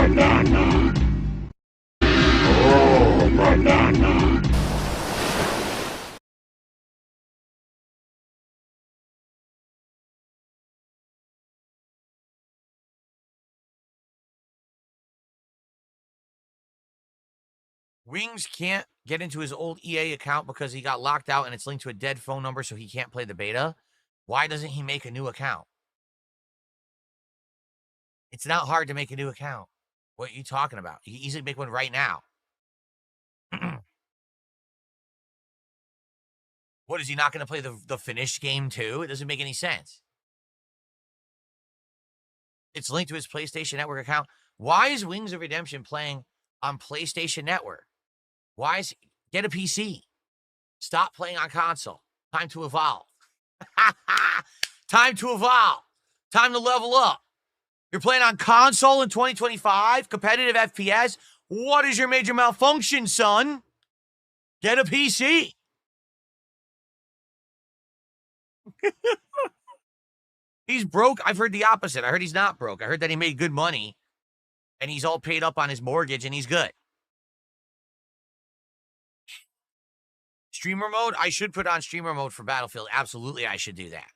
banana. Oh, banana. Wings can't get into his old EA account because he got locked out and it's linked to a dead phone number, so he can't play the beta. Why doesn't he make a new account? It's not hard to make a new account. What are you talking about? You can easily make one right now. What, is he not going to play the finished game too? It doesn't make any sense. It's linked to his PlayStation Network account. Why is Wings of Redemption playing on PlayStation Network? Why is get a PC? Stop playing on console. Time to evolve. Time to evolve. Time to level up. You're playing on console in 2025, competitive FPS. What is your major malfunction, son? Get a PC. He's broke. I've heard the opposite. I heard he's not broke. I heard that he made good money and he's all paid up on his mortgage and he's good. Streamer mode? I should put on streamer mode for Battlefield. Absolutely, I should do that.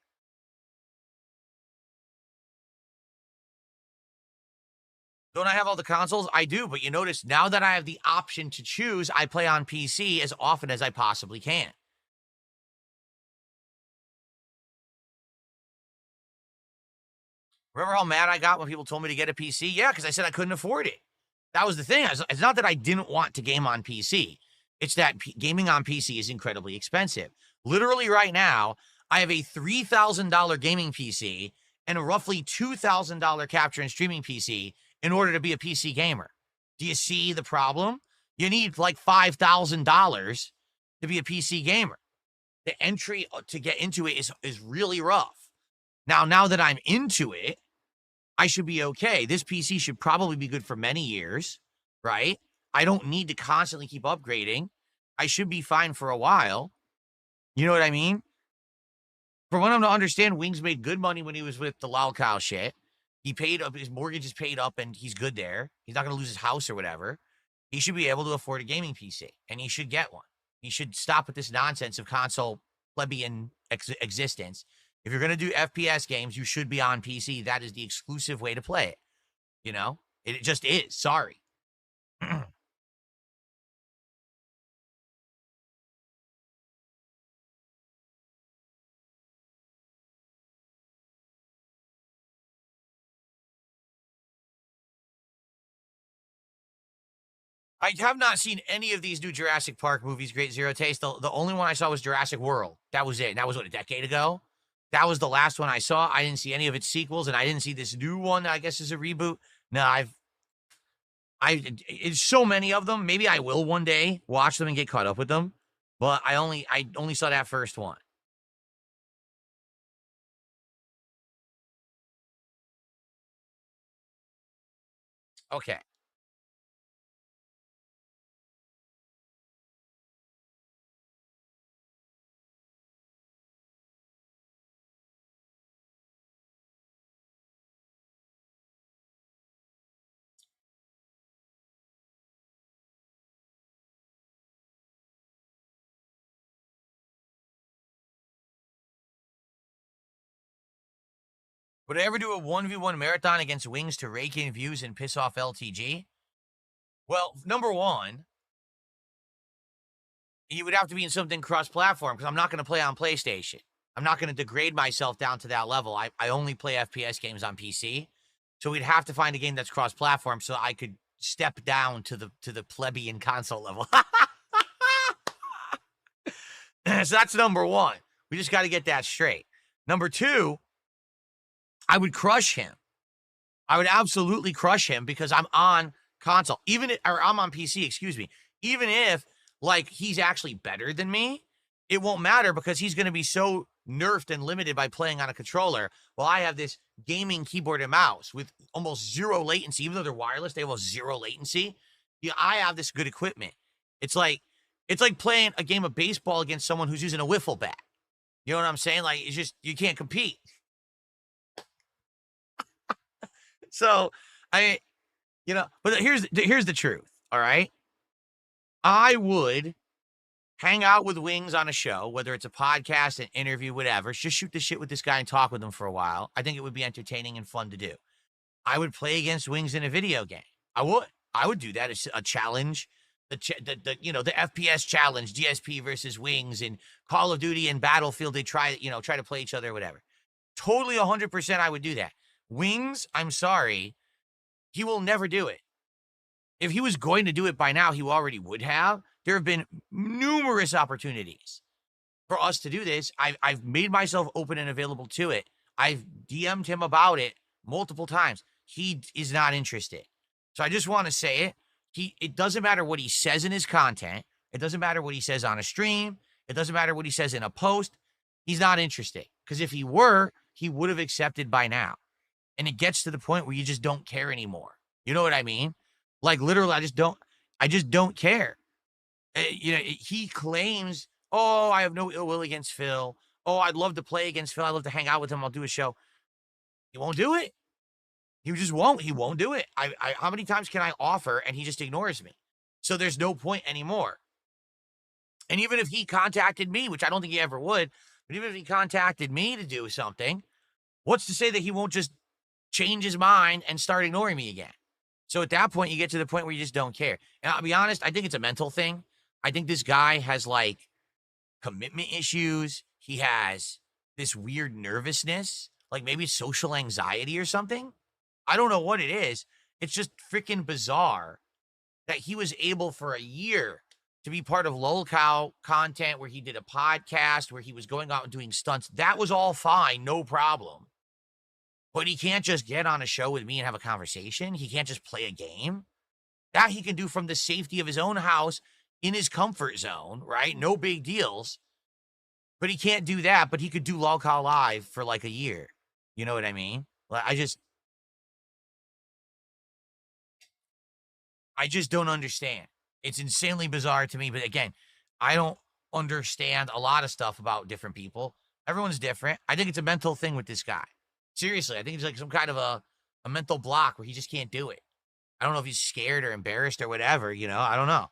Don't I have all the consoles? I do, but you notice now that I have the option to choose, I play on PC as often as I possibly can. Remember how mad I got when people told me to get a PC? Yeah, because I said I couldn't afford it. That was the thing. It's not that I didn't want to game on PC. It's that gaming on PC is incredibly expensive. Literally right now, I have a $3,000 gaming PC and a roughly $2,000 capture and streaming PC in order to be a PC gamer. Do you see the problem? You need like $5,000 to be a PC gamer. The entry to get into it is really rough. Now that I'm into it, I should be okay. This PC should probably be good for many years, right? I don't need to constantly keep upgrading. I should be fine for a while. You know what I mean? For one of them to understand, Wings made good money when he was with the Lolcow shit. He paid up, his mortgage is paid up, and he's good there. He's not going to lose his house or whatever. He should be able to afford a gaming PC, and he should get one. He should stop with this nonsense of console plebeian existence. If you're going to do FPS games, you should be on PC. That is the exclusive way to play it. You know? It just is. Sorry. I have not seen any of these new Jurassic Park movies, Great Zero Taste. The only one I saw was Jurassic World. That was it. That was, what, a decade ago? That was the last one I saw. I didn't see any of its sequels, and I didn't see this new one that I guess is a reboot. No, it's so many of them. Maybe I will one day watch them and get caught up with them. But I only saw that first one. Okay. Would I ever do a 1v1 marathon against Wings to rake in views and piss off LTG? Well, number one, you would have to be in something cross-platform because I'm not going to play on PlayStation. I'm not going to degrade myself down to that level. I only play FPS games on PC. So we'd have to find a game that's cross-platform so I could step down to the plebeian console level. So that's number one. We just got to get that straight. Number two, I would crush him. I would absolutely crush him because I'm on console. I'm on PC, excuse me. Even if, like, he's actually better than me, it won't matter because he's going to be so nerfed and limited by playing on a controller. While I have this gaming keyboard and mouse with almost zero latency. Even though they're wireless, they have almost zero latency. Yeah, I have this good equipment. It's like playing a game of baseball against someone who's using a wiffle bat. You know what I'm saying? Like, it's just, you can't compete. So, But here's the truth, all right? I would hang out with Wings on a show, whether it's a podcast, an interview, whatever. Just shoot the shit with this guy and talk with him for a while. I think it would be entertaining and fun to do. I would play against Wings in a video game. I would. I would do that as a challenge. The FPS challenge, DSP versus Wings in Call of Duty and Battlefield. They try to play each other or whatever. Totally 100% I would do that. Wings, I'm sorry, he will never do it. If he was going to do it by now, he already would have. There have been numerous opportunities for us to do this. I've made myself open and available to it. I've DM'd him about it multiple times. He is not interested. So I just want to say it. It doesn't matter what he says in his content. It doesn't matter what he says on a stream. It doesn't matter what he says in a post. He's not interested. Because if he were, he would have accepted by now. And it gets to the point where you just don't care anymore. You know what I mean? Like literally, I just don't care. He claims, oh, I have no ill will against Phil. Oh, I'd love to play against Phil. I'd love to hang out with him. I'll do a show. He won't do it. He just won't. He won't do it. How many times can I offer and he just ignores me? So there's no point anymore. And even if he contacted me, which I don't think he ever would, but even if he contacted me to do something, what's to say that he won't just change his mind and start ignoring me again? So at that point, you get to the point where you just don't care. And I'll be honest, I think it's a mental thing. I think this guy has like commitment issues. He has this weird nervousness, like maybe social anxiety or something. I don't know what it is. It's just freaking bizarre that he was able for a year to be part of Lolcow content where he did a podcast, where he was going out and doing stunts. That was all fine, no problem. But he can't just get on a show with me and have a conversation. He can't just play a game. That he can do from the safety of his own house in his comfort zone, right? No big deals. But he can't do that, but he could do Lolcow Live for like a year. You know what I mean? Like, I just don't understand. It's insanely bizarre to me. But again, I don't understand a lot of stuff about different people. Everyone's different. I think it's a mental thing with this guy. Seriously, I think it's like some kind of a mental block where he just can't do it. I don't know if he's scared or embarrassed or whatever, I don't know.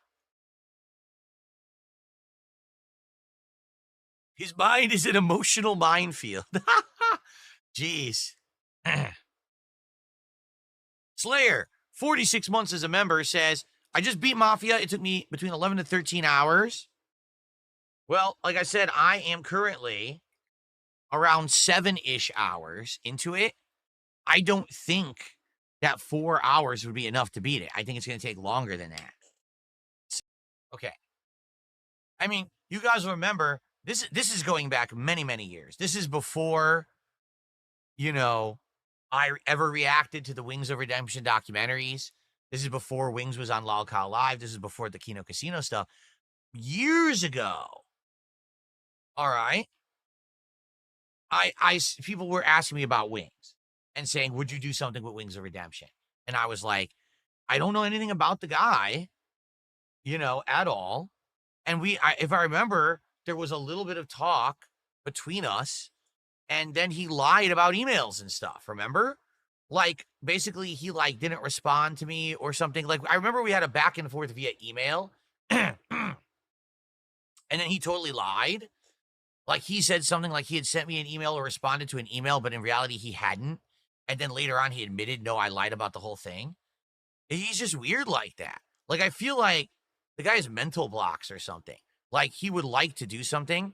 His mind is an emotional minefield. Jeez. Slayer, 46 months as a member, says, I just beat Mafia. It took me between 11 to 13 hours. Well, like I said, I am currently around 7-ish hours into it. I don't think that 4 hours would be enough to beat it. I think it's going to take longer than that. Okay. I mean, you guys will remember, this is going back many, many years. This is before, I ever reacted to the Wings of Redemption documentaries. This is before Wings was on Lolcow Live. This is before the Kino Casino stuff. Years ago. All right. People were asking me about Wings and saying, would you do something with Wings of Redemption? And I was like, I don't know anything about the guy, at all. And if I remember, there was a little bit of talk between us, and then he lied about emails and stuff, remember? Like, basically, he, didn't respond to me or something. Like, I remember we had a back and forth via email, and then he totally lied. Like, he said something like he had sent me an email or responded to an email, but in reality, he hadn't. And then later on, he admitted, no, I lied about the whole thing. He's just weird like that. Like, I feel like the guy has mental blocks or something. Like, he would like to do something,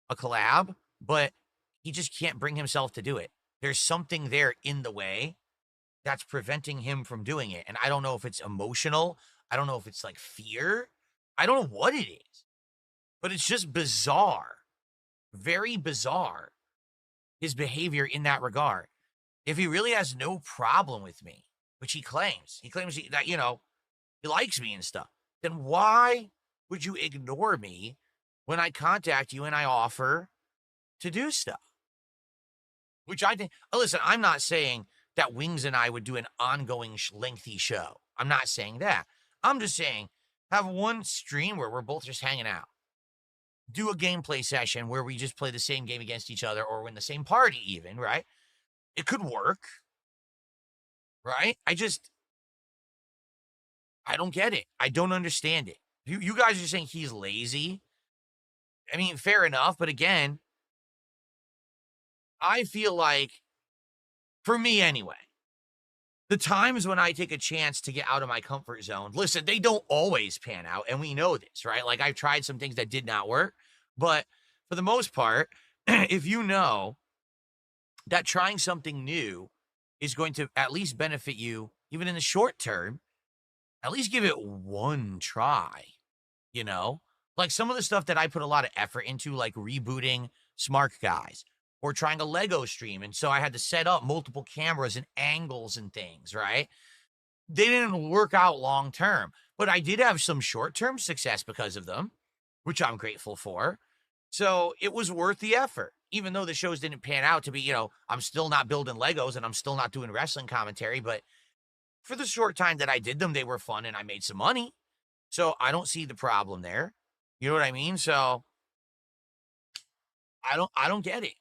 a collab, but he just can't bring himself to do it. There's something there in the way that's preventing him from doing it. And I don't know if it's emotional. I don't know if it's like fear. I don't know what it is. But it's just bizarre. Very bizarre, his behavior in that regard. If he really has no problem with me, which he claims that, he likes me and stuff, then why would you ignore me when I contact you and I offer to do stuff? Which I think, listen, I'm not saying that Wings and I would do an ongoing lengthy show. I'm not saying that. I'm just saying have one stream where we're both just hanging out. Do a gameplay session where we just play the same game against each other or in the same party even, right? It could work, right? I don't get it. I don't understand it. You guys are saying he's lazy. I mean, fair enough, but again, I feel like, for me anyway, the times when I take a chance to get out of my comfort zone, listen, they don't always pan out, and we know this, right? Like, I've tried some things that did not work, but for the most part, if you know that trying something new is going to at least benefit you, even in the short term, at least give it one try, you know? Like some of the stuff that I put a lot of effort into, like rebooting Smart Guys or trying a Lego stream. And so I had to set up multiple cameras and angles and things, right? They didn't work out long term, but I did have some short term success because of them, which I'm grateful for. So it was worth the effort, even though the shows didn't pan out to be, I'm still not building Legos and I'm still not doing wrestling commentary. But for the short time that I did them, they were fun and I made some money. So I don't see the problem there. You know what I mean? So I don't get it.